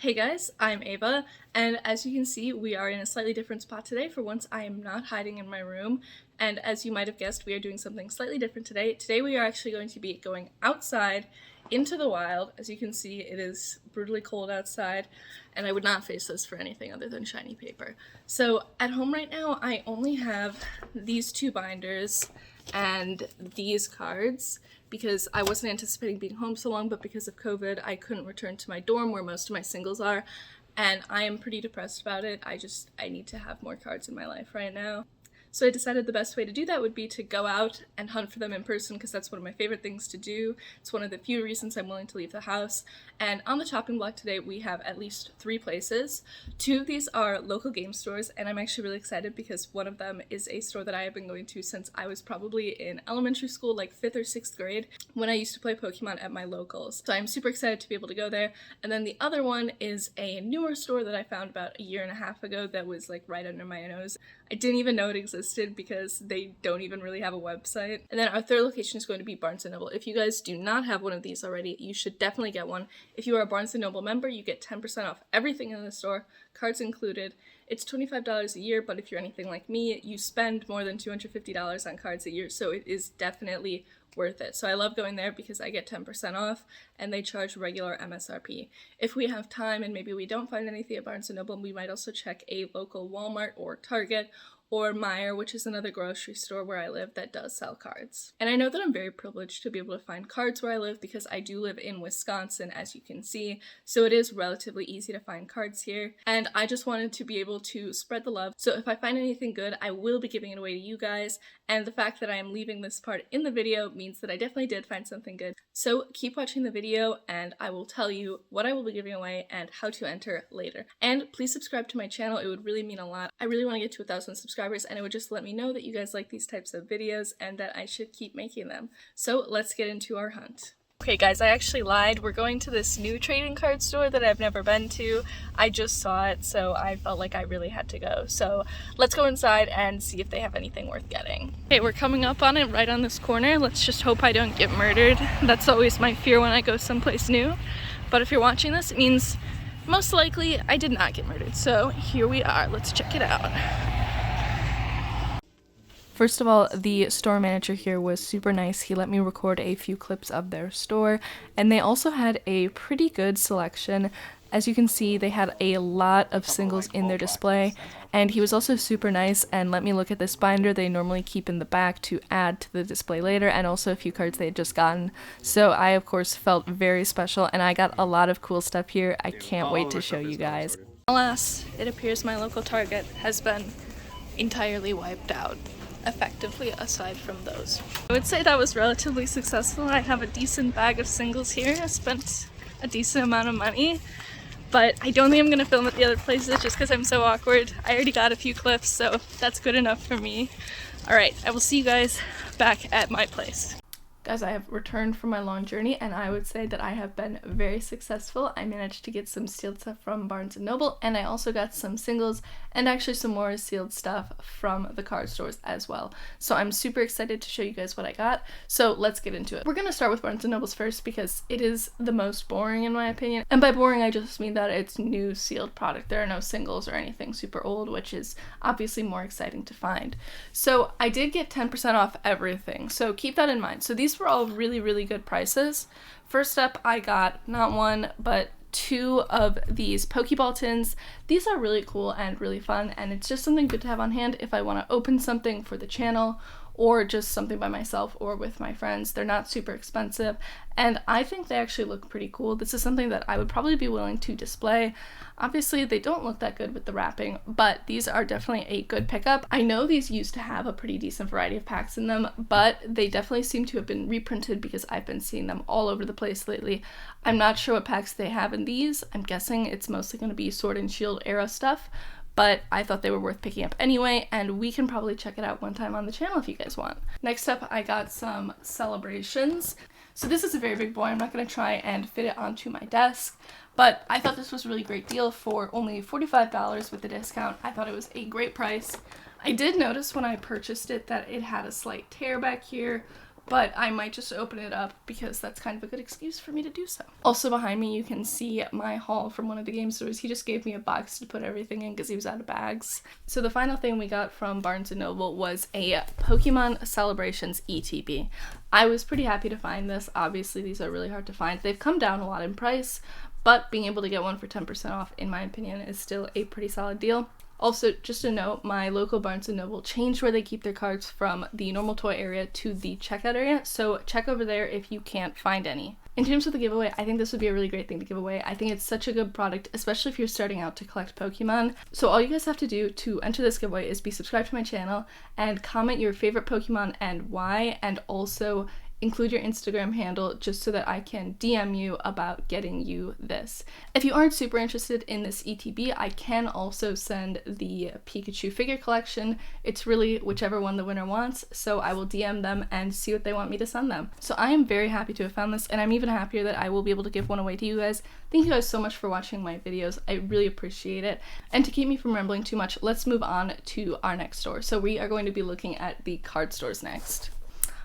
Hey guys, I'm Ava, and as you can see, we are in a slightly different spot today. For once, I am not hiding in my room, and as you might have guessed, we are doing something slightly different today. Today we are actually going to be going outside into the wild. As you can see, it is brutally cold outside, and I would not face this for anything other than shiny paper. So at home right now, I only have these two binders and these cards because I wasn't anticipating being home so long, but because of COVID, I couldn't return to my dorm where most of my singles are, and I am pretty depressed about it. I need to have more cards in my life right now. So I decided the best way to do that would be to go out and hunt for them in person because that's one of my favorite things to do. It's one of the few reasons I'm willing to leave the house. And on the chopping block today, we have at least 3 places. 2 of these are local game stores, and I'm actually really excited because one of them is a store that I have been going to since I was probably in elementary school, like 5th or 6th grade, when I used to play Pokemon at my locals. So I'm super excited to be able to go there. And then the other one is a newer store that I found about a year and a half ago that was like right under my nose. I didn't even know it existed because they don't even really have a website. And then our third location is going to be Barnes & Noble. If you guys do not have one of these already, you should definitely get one. If you are a Barnes & Noble member, you get 10% off everything in the store, cards included. It's $25 a year, but if you're anything like me, you spend more than $250 on cards a year, so it is definitely worth it. So I love going there because I get 10% off and they charge regular MSRP. If we have time and maybe we don't find anything at Barnes & Noble, we might also check a local Walmart or Target or Meijer, which is another grocery store where I live that does sell cards. And I know that I'm very privileged to be able to find cards where I live because I do live in Wisconsin, as you can see, so it is relatively easy to find cards here. And I just wanted to be able to spread the love, so if I find anything good, I will be giving it away to you guys, and the fact that I am leaving this part in the video means that I definitely did find something good. So keep watching the video and I will tell you what I will be giving away and how to enter later. And please subscribe to my channel, it would really mean a lot. I really want to get to 1,000 subscribers and it would just let me know that you guys like these types of videos and that I should keep making them. So let's get into our hunt. Okay guys, I actually lied. We're going to this new trading card store that I've never been to. I just saw it, so I felt like I really had to go. So let's go inside and see if they have anything worth getting. Okay, we're coming up on it right on this corner. Let's just hope I don't get murdered. That's always my fear when I go someplace new. But if you're watching this, it means most likely I did not get murdered. So here we are. Let's check it out. First of all, the store manager here was super nice. He let me record a few clips of their store, and they also had a pretty good selection. As you can see, they had a lot of singles in their display, and he was also super nice and let me look at this binder they normally keep in the back to add to the display later, and also a few cards they had just gotten. So I, of course, felt very special, and I got a lot of cool stuff here. I can't wait to show you guys. Alas, it appears my local Target has been entirely wiped out. Effectively, aside from those. I would say that was relatively successful. I have a decent bag of singles here. I spent a decent amount of money, but I don't think I'm gonna film at the other places just because I'm so awkward. I already got a few clips, so that's good enough for me. Alright, I will see you guys back at my place. Guys, I have returned from my long journey, and I would say that I have been very successful. I managed to get some sealed stuff from Barnes & Noble, and I also got some singles and actually some more sealed stuff from the card stores as well. So I'm super excited to show you guys what I got. So let's get into it. We're going to start with Barnes & Noble's first because it is the most boring in my opinion. And by boring, I just mean that it's new sealed product. There are no singles or anything super old, which is obviously more exciting to find. So I did get 10% off everything, so keep that in mind. So these were all really good prices. First up, I got not one but 2 of these Pokeball tins. These are really cool and really fun, and it's just something good to have on hand if I want to open something for the channel or just something by myself or with my friends. They're not super expensive, and I think they actually look pretty cool. This is something that I would probably be willing to display. Obviously, they don't look that good with the wrapping, but these are definitely a good pickup. I know these used to have a pretty decent variety of packs in them, but they definitely seem to have been reprinted because I've been seeing them all over the place lately. I'm not sure what packs they have in these. I'm guessing it's mostly going to be Sword and Shield era stuff, but I thought they were worth picking up anyway, and we can probably check it out one time on the channel if you guys want. Next up, I got some Celebrations. So this is a very big boy. I'm not going to try and fit it onto my desk, but I thought this was a really great deal for only $45 with the discount. I thought it was a great price. I did notice when I purchased it that it had a slight tear back here, but I might just open it up because that's kind of a good excuse for me to do so. Also behind me you can see my haul from one of the game stores. He just gave me a box to put everything in because he was out of bags. So the final thing we got from Barnes & Noble was a Pokemon Celebrations ETB. I was pretty happy to find this. Obviously these are really hard to find. They've come down a lot in price, but being able to get one for 10% off, in my opinion, is still a pretty solid deal. Also, just a note, my local Barnes & Noble changed where they keep their cards from the normal toy area to the checkout area, so check over there if you can't find any. In terms of the giveaway, I think this would be a really great thing to give away. I think it's such a good product, especially if you're starting out to collect Pokemon. So all you guys have to do to enter this giveaway is be subscribed to my channel and comment your favorite Pokemon and why, and also include your Instagram handle just so that I can DM you about getting you this. If you aren't super interested in this ETB, I can also send the Pikachu figure collection. It's really whichever one the winner wants, so I will DM them and see what they want me to send them. So I am very happy to have found this, and I'm even happier that I will be able to give one away to you guys. Thank you guys so much for watching my videos. I really appreciate it. And to keep me from rambling too much, let's move on to our next store. So we are going to be looking at the card stores next.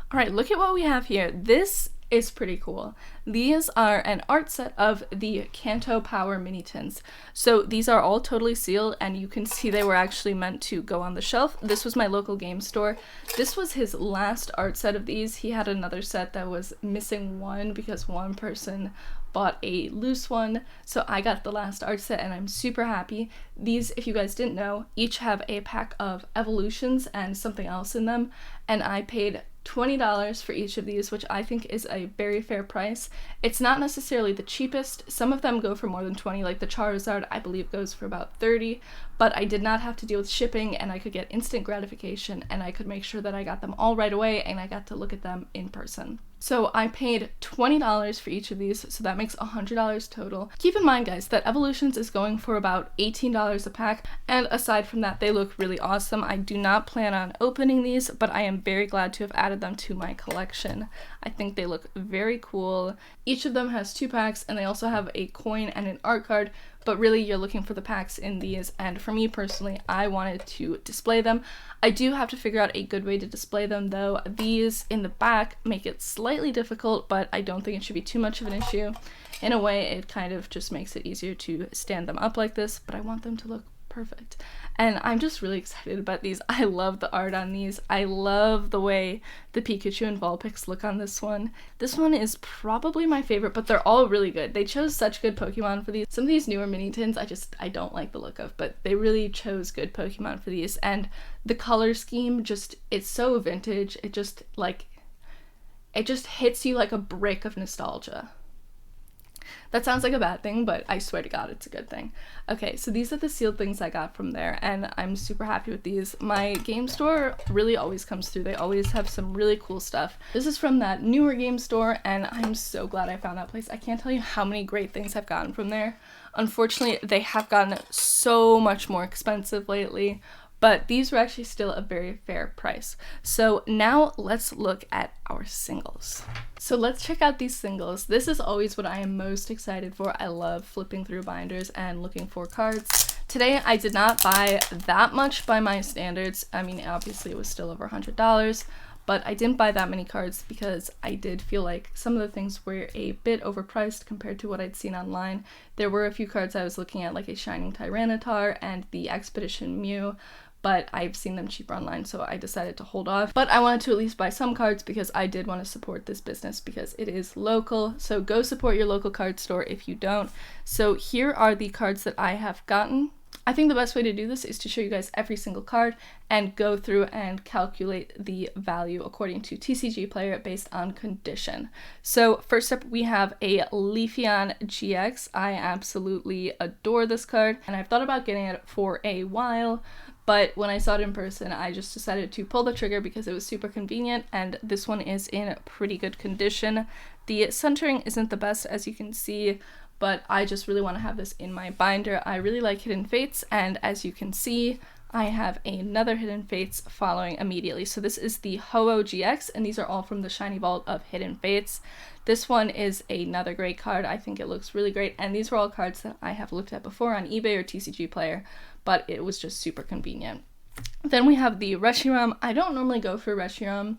Alright, look at what we have here. This is pretty cool. These are an art set of the Kanto Power mini tins. So these are all totally sealed, and you can see they were actually meant to go on the shelf. This was my local game store. This was his last art set of these. He had another set that was missing one because one person bought a loose one, so I got the last art set and I'm super happy. These, if you guys didn't know, each have a pack of evolutions and something else in them, and I paid $20 for each of these, which I think is a very fair price. It's not necessarily the cheapest. Some of them go for more than 20, like the Charizard I believe goes for about 30, but I did not have to deal with shipping, and I could get instant gratification, and I could make sure that I got them all right away and I got to look at them in person. So I paid $20 for each of these, so that makes $100 total. Keep in mind, guys, that Evolutions is going for about $18 a pack, and aside from that, they look really awesome. I do not plan on opening these, but I am very glad to have added them to my collection. I think they look very cool. Each of them has 2 packs, and they also have a coin and an art card, but really you're looking for the packs in these, and for me personally, I wanted to display them. I do have to figure out a good way to display them though. These in the back make it slightly difficult, but I don't think it should be too much of an issue. In a way, it kind of just makes it easier to stand them up like this, but I want them to look perfect. And I'm just really excited about these. I love the art on these. I love the way the Pikachu and Vulpix look on this one. This one is probably my favorite, but they're all really good. They chose such good Pokemon for these. Some of these newer mini tins I don't like the look of, but they really chose good Pokemon for these. And the color scheme it's so vintage. It just hits you like a brick of nostalgia. That sounds like a bad thing, but I swear to God, it's a good thing. Okay, so these are the sealed things I got from there, and I'm super happy with these. My game store really always comes through. They always have some really cool stuff. This is from that newer game store, and I'm so glad I found that place. I can't tell you how many great things I've gotten from there. Unfortunately, they have gotten so much more expensive lately, but these were actually still a very fair price. So now let's look at our singles. So let's check out these singles. This is always what I am most excited for. I love flipping through binders and looking for cards. Today I did not buy that much by my standards. I mean, obviously it was still over $100, but I didn't buy that many cards because I did feel like some of the things were a bit overpriced compared to what I'd seen online. There were a few cards I was looking at, like a Shining Tyranitar and the Expedition Mew, but I've seen them cheaper online, so I decided to hold off. But I wanted to at least buy some cards because I did want to support this business because it is local, so go support your local card store if you don't. So here are the cards that I have gotten. I think the best way to do this is to show you guys every single card and go through and calculate the value according to TCGplayer based on condition. So first up we have a Leafeon GX. I absolutely adore this card, and I've thought about getting it for a while, but when I saw it in person, I just decided to pull the trigger because it was super convenient, and this one is in pretty good condition. The centering isn't the best, as you can see, but I just really want to have this in my binder. I really like Hidden Fates, and as you can see, I have another Hidden Fates following immediately. So this is the Ho-Oh GX, and these are all from the Shiny Vault of Hidden Fates. This one is another great card. I think it looks really great, and these were all cards that I have looked at before on eBay or TCGplayer, but it was just super convenient. Then we have the Reshiram. I don't normally go for Reshiram,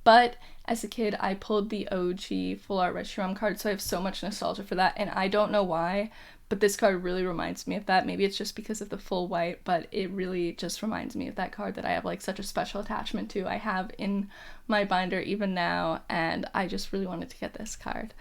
but as a kid I pulled the OG Full Art Reshiram card, so I have so much nostalgia for that, and I don't know why, but this card really reminds me of that. Maybe it's just because of the full white, but it really just reminds me of that card that I have like such a special attachment to. I have in my binder even now, and I just really wanted to get this card.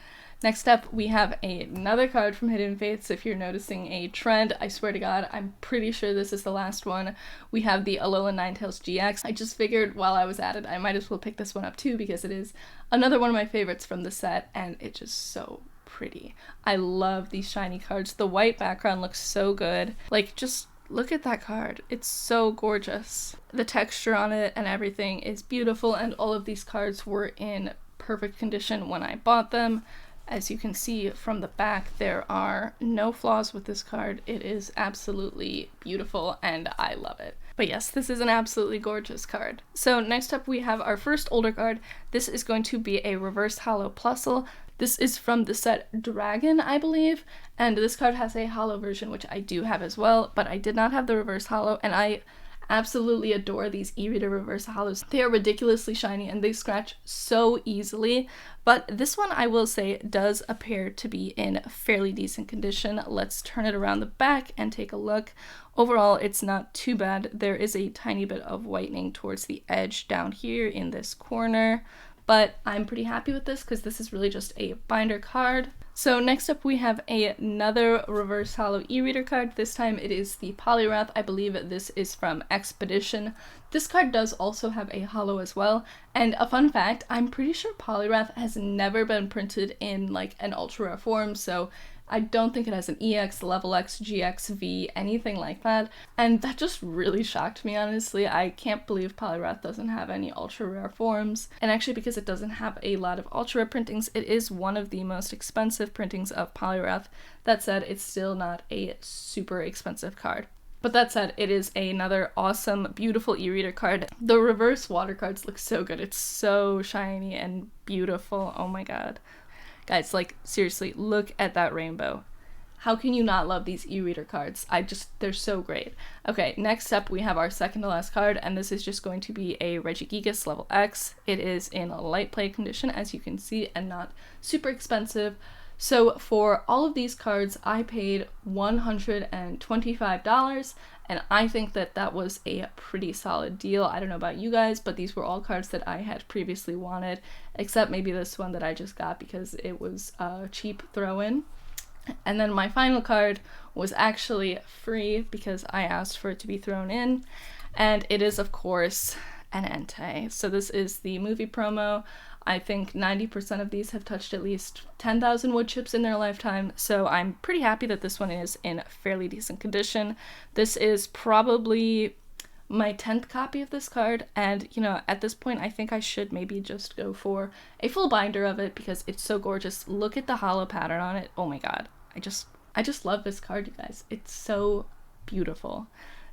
Next up, we have another card from Hidden Fates. If you're noticing a trend, I swear to God, I'm pretty sure this is the last one. We have the Alolan Ninetales GX. I just figured while I was at it, I might as well pick this one up too, because it is another one of my favorites from the set, and it's just so pretty. I love these shiny cards. The white background looks so good. Like, just look at that card. It's so gorgeous. The texture on it and everything is beautiful, and all of these cards were in perfect condition when I bought them. As you can see from the back, there are no flaws with this card. It is absolutely beautiful, and I love it. But yes, this is an absolutely gorgeous card. So next up we have our first older card. This is going to be a reverse holo Plusle. This is from the set Dragon, I believe, and this card has a holo version, which I do have as well, but I did not have the reverse holo, and I absolutely adore these e-reader reverse holos. They are ridiculously shiny and they scratch so easily, but this one I will say does appear to be in fairly decent condition. Let's turn it around the back and take a look. Overall, it's not too bad. There is a tiny bit of whitening towards the edge down here in this corner, but I'm pretty happy with this because this is really just a binder card. So next up we have another reverse holo e-reader card. This time it is the Poliwrath. I believe this is from Expedition. This card does also have a holo as well, and a fun fact, I'm pretty sure Poliwrath has never been printed in like an ultra rare form, so I don't think it has an EX, Level X, GX, V, anything like that, and that just really shocked me, honestly. I can't believe Poliwrath doesn't have any ultra rare forms, and actually because it doesn't have a lot of ultra rare printings, it is one of the most expensive printings of Poliwrath. That said, it's still not a super expensive card. But that said, it is another awesome, beautiful e-reader card. The reverse water cards look so good. It's so shiny and beautiful. Oh my god. Guys, like, seriously, look at that rainbow. How can you not love these e-reader cards? They're so great. Okay, next up we have our second to last card, and this is just going to be a Regigigas Level X. It is in light play condition, as you can see, and not super expensive. So for all of these cards, I paid $125, and I think that that was a pretty solid deal. I don't know about you guys, but these were all cards that I had previously wanted, except maybe this one that I just got because it was a cheap throw-in. And then my final card was actually free because I asked for it to be thrown in, and it is, of course, an Entei. So this is the movie promo. I think 90% of these have touched at least 10,000 wood chips in their lifetime, so I'm pretty happy that this one is in fairly decent condition. This is probably my 10th copy of this card, and you know, at this point I think I should maybe just go for a full binder of it because it's so gorgeous. Look at the holo pattern on it. Oh my god. I just love this card, you guys. It's so beautiful.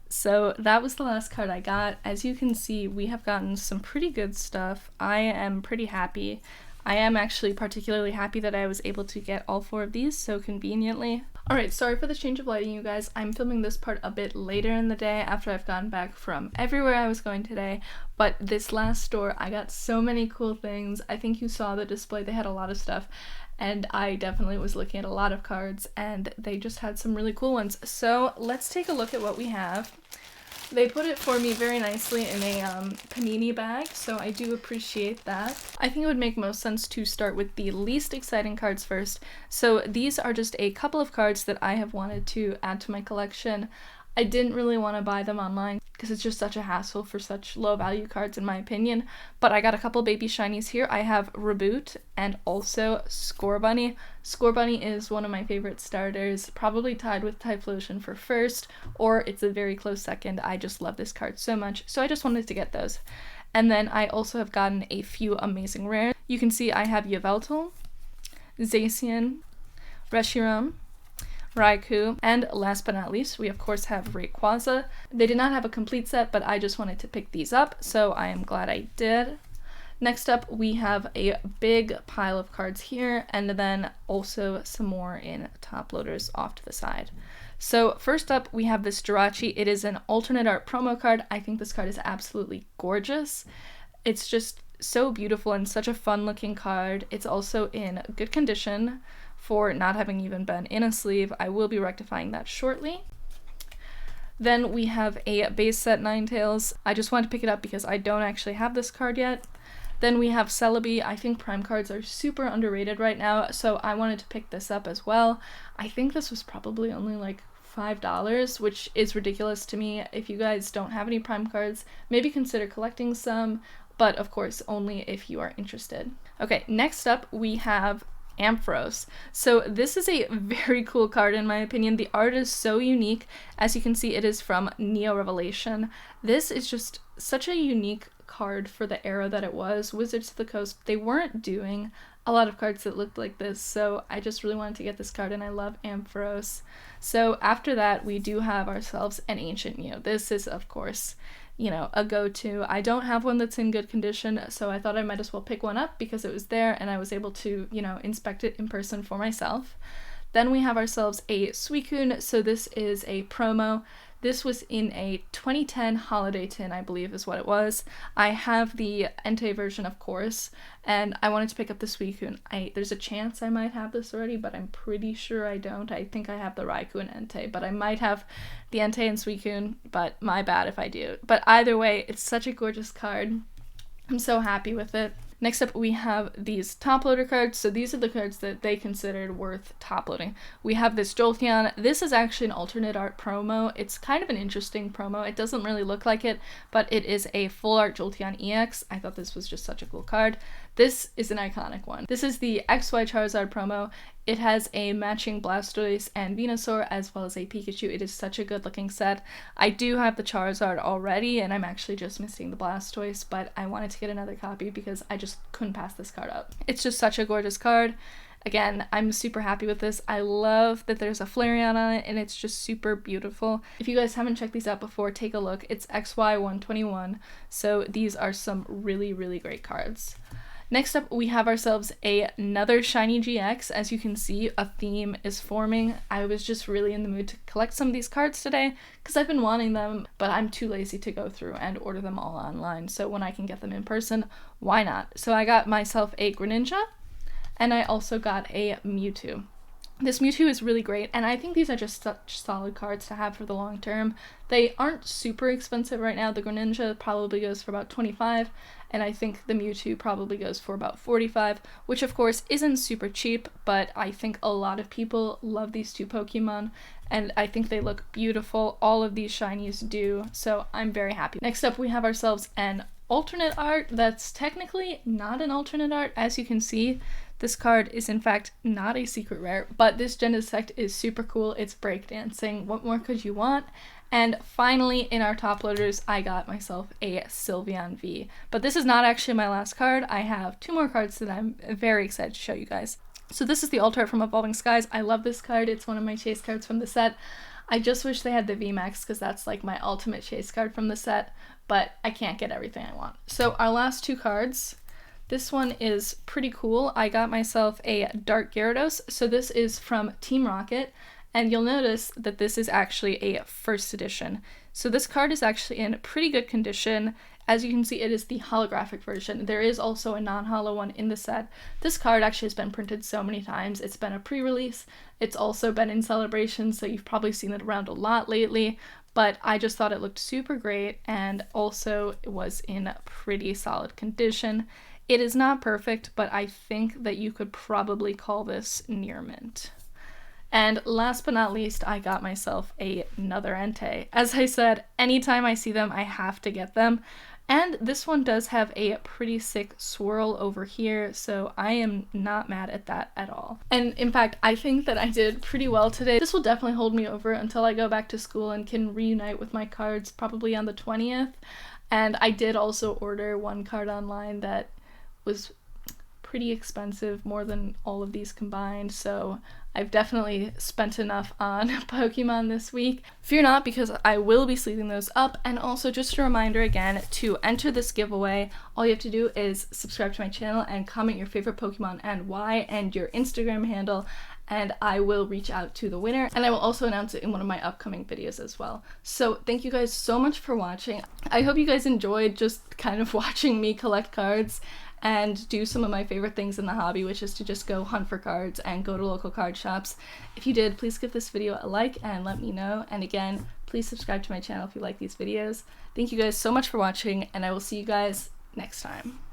So that was the last card I got. As you can see, we have gotten some pretty good stuff. I am pretty happy. I am actually particularly happy that I was able to get all 4 of these so conveniently. Alright, sorry for the change of lighting, you guys. I'm filming this part a bit later in the day after I've gotten back from everywhere I was going today, but this last store, I got so many cool things. I think you saw the display, they had a lot of stuff, and I definitely was looking at a lot of cards, and they just had some really cool ones. So let's take a look at what we have. They put it for me very nicely in a panini bag, so I do appreciate that. I think it would make most sense to start with the least exciting cards first. So these are just a couple of cards that I have wanted to add to my collection. I didn't really want to buy them online because it's just such a hassle for such low value cards in my opinion, but I got a couple baby shinies here. I have Reboot and also Scorbunny. Scorbunny is one of my favorite starters, probably tied with Typhlosion for first, or it's a very close second. I just love this card so much, so I just wanted to get those. And then I also have gotten a few amazing rares. You can see I have Yveltal, Zacian, Reshiram, Raikou, and last but not least, we of course have Rayquaza. They did not have a complete set, but I just wanted to pick these up, so I am glad I did. Next up, we have a big pile of cards here, and then also some more in top loaders off to the side. So first up, we have this Jirachi. It is an alternate art promo card. I think this card is absolutely gorgeous. It's just so beautiful and such a fun looking card. It's also in good condition for not having even been in a sleeve. I will be rectifying that shortly. Then we have a base set Ninetales. I just wanted to pick it up because I don't actually have this card yet. Then we have Celebi. I think Prime cards are super underrated right now, so I wanted to pick this up as well. I think this was probably only like $5, which is ridiculous to me. If you guys don't have any Prime cards, maybe consider collecting some, but of course only if you are interested. Okay, next up we have Ampharos. So this is a very cool card in my opinion. The art is so unique. As you can see, it is from Neo Revelation. This is just such a unique card for the era that it was. Wizards of the Coast, they weren't doing a lot of cards that looked like this, so I just really wanted to get this card, and I love Ampharos. So after that, we do have ourselves an Ancient Neo. This is, of course, a go-to. I don't have one that's in good condition, so I thought I might as well pick one up because it was there and I was able to, inspect it in person for myself. Then we have ourselves a Suicune. So this is a promo. This was in a 2010 holiday tin, I believe is what it was. I have the Entei version, of course, and I wanted to pick up the Suicune. There's a chance I might have this already, but I'm pretty sure I don't. I think I have the Raikou and Entei, but I might have the Entei and Suicune, but my bad if I do. But either way, it's such a gorgeous card. I'm so happy with it. Next up, we have these top loader cards. So these are the cards that they considered worth top loading. We have this Jolteon. This is actually an alternate art promo. It's kind of an interesting promo. It doesn't really look like it, but it is a full art Jolteon EX. I thought this was just such a cool card. This is an iconic one. This is the XY Charizard promo. It has a matching Blastoise and Venusaur as well as a Pikachu. It is such a good looking set. I do have the Charizard already and I'm actually just missing the Blastoise, but I wanted to get another copy because I just couldn't pass this card up. It's just such a gorgeous card. Again, I'm super happy with this. I love that there's a Flareon on it and it's just super beautiful. If you guys haven't checked these out before, take a look. It's XY121. So these are some really, really great cards. Next up, we have ourselves another Shiny GX. As you can see, a theme is forming. I was just really in the mood to collect some of these cards today because I've been wanting them, but I'm too lazy to go through and order them all online. So when I can get them in person, why not? So I got myself a Greninja and I also got a Mewtwo. This Mewtwo is really great, and I think these are just such solid cards to have for the long term. They aren't super expensive right now. The Greninja probably goes for about $25, and I think the Mewtwo probably goes for about $45, which of course isn't super cheap, but I think a lot of people love these two Pokemon, and I think they look beautiful. All of these shinies do, so I'm very happy. Next up, we have ourselves an alternate art that's technically not an alternate art. As you can see, this card is in fact not a secret rare, but this Genesect is super cool. It's breakdancing. What more could you want? And finally, in our top loaders, I got myself a Sylveon V. But this is not actually my last card. I have two more cards that I'm very excited to show you guys. So this is the alt art from Evolving Skies. I love this card. It's one of my chase cards from the set. I just wish they had the VMAX because that's like my ultimate chase card from the set, but I can't get everything I want. So our last two cards. This one is pretty cool. I got myself a Dark Gyarados. So this is from Team Rocket, and you'll notice that this is actually a first edition. So this card is actually in pretty good condition. As you can see, it is the holographic version. There is also a non-holo one in the set. This card actually has been printed so many times. It's been a pre-release. It's also been in celebration, so you've probably seen it around a lot lately. But I just thought it looked super great, and also it was in pretty solid condition. It is not perfect, but I think that you could probably call this near mint. And last but not least, I got myself another Entei. As I said, anytime I see them, I have to get them. And this one does have a pretty sick swirl over here, so I am not mad at that at all. And in fact, I think that I did pretty well today. This will definitely hold me over until I go back to school and can reunite with my cards probably on the 20th. And I did also order one card online that was pretty expensive, more than all of these combined, so I've definitely spent enough on Pokemon this week. Fear not, because I will be sleeving those up. And also just a reminder again, to enter this giveaway, all you have to do is subscribe to my channel and comment your favorite Pokemon and why and your Instagram handle, and I will reach out to the winner, and I will also announce it in one of my upcoming videos as well. So thank you guys so much for watching. I hope you guys enjoyed just kind of watching me collect cards and do some of my favorite things in the hobby, which is to just go hunt for cards and go to local card shops. If you did, please give this video a like and let me know. And again, please subscribe to my channel if you like these videos. Thank you guys so much for watching, and I will see you guys next time.